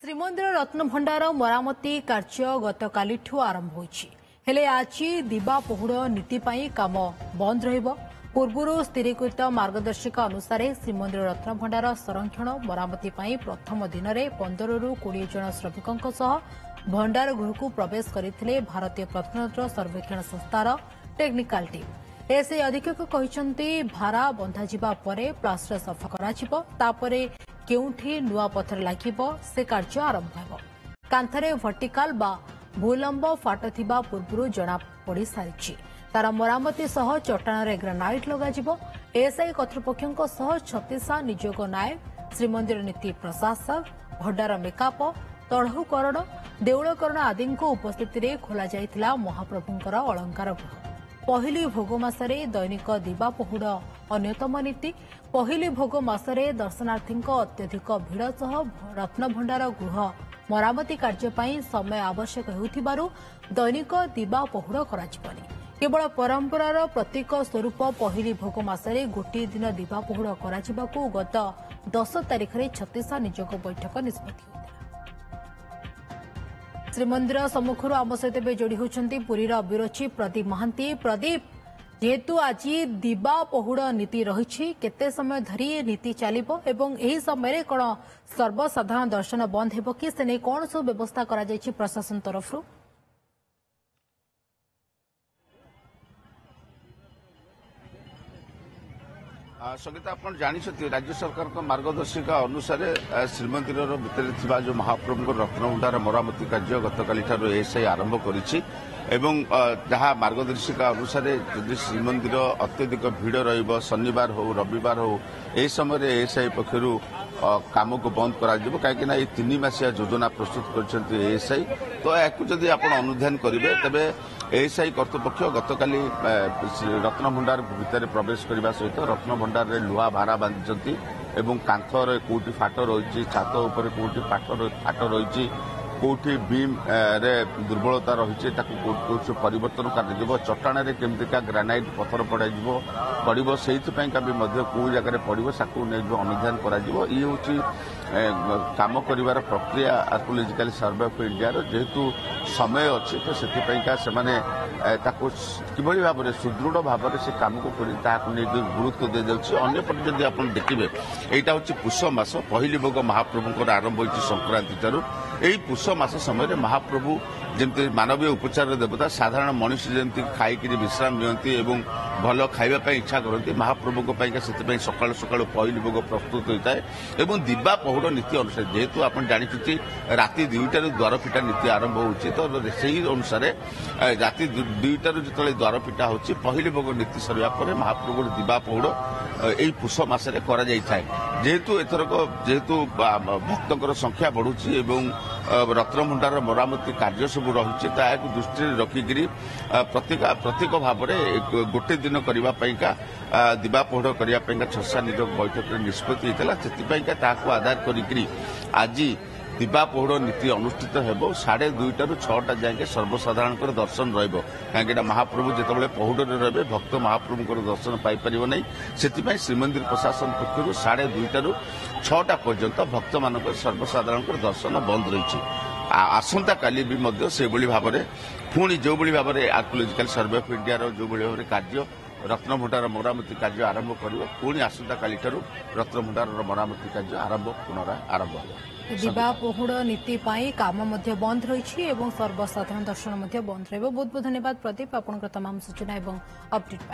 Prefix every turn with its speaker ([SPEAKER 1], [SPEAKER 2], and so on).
[SPEAKER 1] ଶ୍ରୀମନ୍ଦିର ରତ୍ନଭଣ୍ଡାର ମରାମତି କାର୍ଯ୍ୟ ଗତକାଲିଠୁ ଆରମ୍ଭ ହୋଇଛି। ହେଲେ ଆଜି ଦିବା ପହୁଡ଼ ନୀତି ପାଇଁ କାମ ବନ୍ଦ ରହିବ। ପୂର୍ବରୁ ସ୍ଥିରୀକୃତ ମାର୍ଗଦର୍ଶିକା ଅନୁସାରେ ଶ୍ରୀମନ୍ଦିର ରତ୍ନଭଣ୍ଡାର ସଂରକ୍ଷଣ ମରାମତି ପାଇଁ ପ୍ରଥମ ଦିନରେ 15ରୁ 20 ଜଣ ଶ୍ରମିକଙ୍କ ସହ ଭଣ୍ଡାର ଗୃହକୁ ପ୍ରବେଶ କରିଥିଲେ ଭାରତୀୟ ପ୍ରତ୍ନତନ୍ତ୍ର ସର୍ବେକ୍ଷଣ ସଂସ୍ଥାର ଟେକ୍ନିକାଲ ଟିମ୍। ଏସ୍ଆଇ ଅଧୀକ୍ଷକ କହିଛନ୍ତି ଭାରା ବନ୍ଧାଯିବା ପରେ ପ୍ଲାଷ୍ଟର ସଫା କରାଯିବ, ତାପରେ କେଉଁଠି ନୂଆ ପଥର ଲାଗିବ ସେ କାର୍ଯ୍ୟ ଆରମ୍ଭ ହେବ। କାନ୍ଥରେ ଭର୍ଟିକାଲ ବା ଭୂଲମ୍ବ ଫାଟ ଥିବା ପୂର୍ବରୁ ଜଣାପଡ଼ିସାରିଛି। ତାର ମରାମତି ସହ ଚଟାଣରେ ଗ୍ରାନାଇଟ୍ ଲଗାଯିବ। ଏସ୍ଆଇ କର୍ତ୍ତୃପକ୍ଷଙ୍କ ସହ ଛତିଶା ନିଯୋଗ ନାୟକ, ଶ୍ରୀମନ୍ଦିର ନୀତି ପ୍ରଶାସକ, ଭଣ୍ଡାର ମେକାପ, ତଢ଼ଉକରଣ, ଦେଉଳକରଣ ଆଦିଙ୍କ ଉପସ୍ଥିତିରେ ଖୋଲାଯାଇଥିଲା ମହାପ୍ରଭୁଙ୍କର ଅଳଙ୍କାର ଗୃହ। ପହିଲି ଭୋଗ ମାସରେ ଦୈନିକ ଦିବା ପହୁଡ଼ ଅନ୍ୟତମ ନୀତି। ପହିଲି ଭୋଗ ମାସରେ ଦର୍ଶନାର୍ଥୀଙ୍କ ଅତ୍ୟଧିକ ଭିଡ଼ ସହ ରତ୍ନଭଣ୍ଡାର ଗୃହ ମରାମତି କାର୍ଯ୍ୟ ପାଇଁ ସମୟ ଆବଶ୍ୟକ ହେଉଥିବାରୁ ଦୈନିକ ଦିବା ପହୁଡ଼ କରାଯିବନି। କେବଳ ପରମ୍ପରାର ପ୍ରତୀକ ସ୍ୱରୂପ ପହିଲି ଭୋଗ ମାସରେ ଗୋଟିଏ ଦିନ ଦିବା ପହୁଡ଼ କରାଯିବାକୁ ଗତ 10 ତାରିଖରେ ଛତିଶା ନିଯୋଗ ବୈଠକ ନିଷ୍ପତ୍ତି ହୋଇଥିଲା। ଶ୍ରୀମନ୍ଦିର ସମ୍ମୁଖରୁ ଆମ ସହିତ ଏବେ ଯୋଡ଼ି ହେଉଛନ୍ତି ପୁରୀର ବିରୋଚୀ ପ୍ରଦୀପ ମହାନ୍ତି। ପ୍ରଦୀପ, ଯେହେତୁ ଆଜି ଦିବା ପହୁଡ଼ ନୀତି ରହିଛି, କେତେ ସମୟ ଧରି ନୀତି ଚାଲିବ ଏବଂ ଏହି ସମୟରେ କ'ଣ ସର୍ବସାଧାରଣ ଦର୍ଶନ ବନ୍ଦ ହେବ କି ସେ ନେଇ କ'ଣ ସବୁ ବ୍ୟବସ୍ଥା କରାଯାଇଛି ପ୍ରଶାସନ ତରଫରୁ?
[SPEAKER 2] संगीता आप जानते राज्य सरकार मार्गदर्शिका अनुसार श्रीमंदिर भितर जो महाप्रभु रत्नभंडार मरामती कार्य गतकाली एएसआई आरंभ करिछि एवं जहाँ मार्गदर्शिका अनुसार यदि श्रीमंदिर अत्यधिक भिड़ रहिबो शनिवार हो रविवार हो ए समय एएसआई पक्षर काम को बंद करा कहीं 3 मासिया योजना प्रस्तुत कर एएसआई। तो यदि आप अनुधान करेंगे तेरे एएसआई कर्तृपक्ष गतकाली रत्नभंडार भितर प्रवेश करने सहित रत्नभंडार रे लुहा भारा बांधि एवं कांथर कोटी फाट रही छात उपर कोटी फाट रही कोठी बीम रे दुर्बलता रही परिवर्तन कर चटाण रे केमतिका ग्रानाइट पत्थर पड़ से कौ जगह पड़ो साकू अनुधान कर काम कर प्रक्रिया आर्कोलॉजिकल सर्वे ऑफ इंडिया जेहेतु समय अच्छी तो से किभली भाव में सुदृढ़ भाव में से कम को गुरुत्व दे अंपटे जदि आप देखिए यहाँ हूँ पुष मास पहली भोग महाप्रभु आरंभ होती संक्रांति ठारू यही पुष मास समय महाप्रभु जमी मानवीय उपचार देवता साधारण मनीष जमी खाई विश्राम नियंती एवं भल खाइबा इच्छा करती महाप्रभु से सकाल सकाल पहली भोग प्रस्तुत होता है एवं दिवा पहुड़ नीति अनुसार जेहेतु आप जानते राति 2टार द्वार फिटा नीति आरंभ होती तो से अनुसार राति 2टार जो द्वार फिटा हो पहली भोग नीति सरिया पर महाप्रभु दिवा पहुड़ यही पुष मसरे कर जेहेतु एथरक जेहेतु भक्तों संख्या बढ़ुची एवं रत्नभंडार मरामती कार्य सब रही दृष्टि रखिकी प्रत्येक भाव में गोटे दिन करने दिवा पहुड़ करने छसा निजोग बैठक में निष्पत्ति होता से आधार करी आज दिवा पहुड़ नीति अनुष्ठित हो 2:30 ରୁ 6ଟା जाए सर्वसाधारण दर्शन रही महाप्रभु जिते पहुड़ रे भक्त महाप्रभु दर्शन पाइपर नहीं से श्रीमंदिर प्रशासन पक्ष 2:30 ରୁ 6ଟା पर्यंत भक्त मान सर्वसाधारण दर्शन बंद रही आसंता काली भी से भाव में पुणी जो भाव में आर्कोलॉजिकल सर्वे ऑफ इंडिया जो भाव में कार्य रत्नभंडार मरामती कार्य आरंभ कर पुणी आसंता काली रत्नभंडार मरामती कार्य पुनराय आरंभ हो
[SPEAKER 1] दिवा पहुड़ नीति काम बंद रही सर्वसाधारण दर्शन बंद रही। बहुत बहुत धन्यवाद प्रदीप, आपंकर तमाम सूचना और अपडेट।